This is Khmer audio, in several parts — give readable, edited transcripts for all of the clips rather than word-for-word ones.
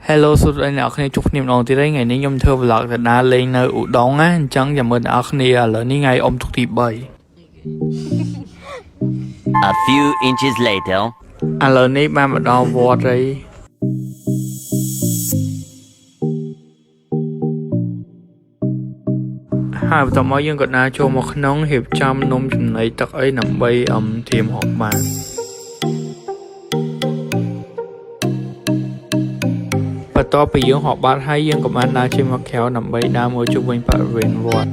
Hello សួស្តីអ្នកនរគ្នាជួបគ្នាម្ដងទៀតហើយថ្ងៃនេះខ្ញុំធ្វើ vlog ទៅដើរលេងនៅឧដុង្គណាអញ្ចឹងចាំមើលអ្នកនរគ្នាឥឡូវនេះថ្ងៃអុំទុកទី3 A few inches later ឥឡូវនេះបានមកដល់វត្តហើយហើយបន្ទាប់មកយើងក៏ដើរចូលមកក្នុងរៀបចំនំចំណីទឹកអីដើម្បីធៀមហូបបានបន្ទាប់ពីយើងហោះបាត់ហើយយើងក៏បានដើរចេញមកក្រៅដើម្បីដើរមើលជុំវិញបរិវេណវត្ត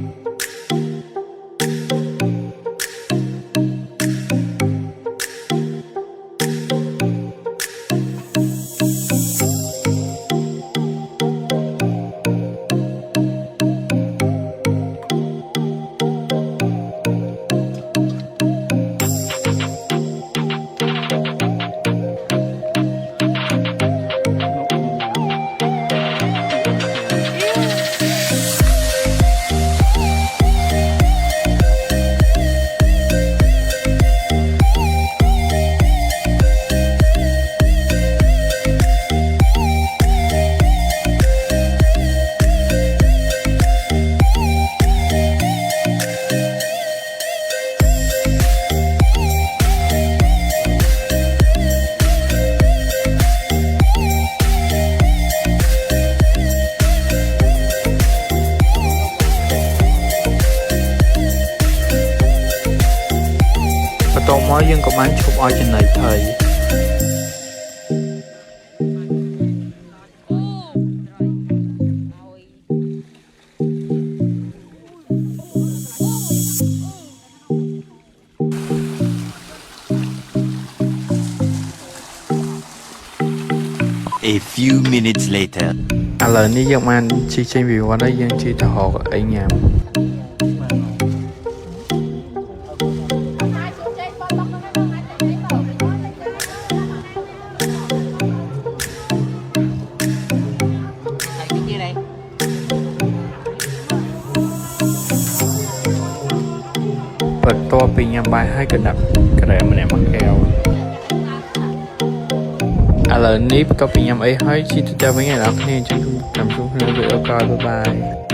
បន្ទាប់មកយើងក៏បានឈប់ឲ្យចំណីថៃA few minutes later ឥឡូវនេះយើងបានជិះចេញពីវត្តហើយយើងជិះទៅរកអីញ៉ាំបន្ទាប់ពីញ៉ាំបាយហើយក៏ដាក់ក្រែមម្នាក់មកកែវឥឡូវនេះបន្ទាប់ពីញ៉ាំអីហើយជិះទៅវិញអ្នកនរគ្នាអញ្ចឹងខ្ញុំជួបគ្នាវីដេអូក្រោយបាយ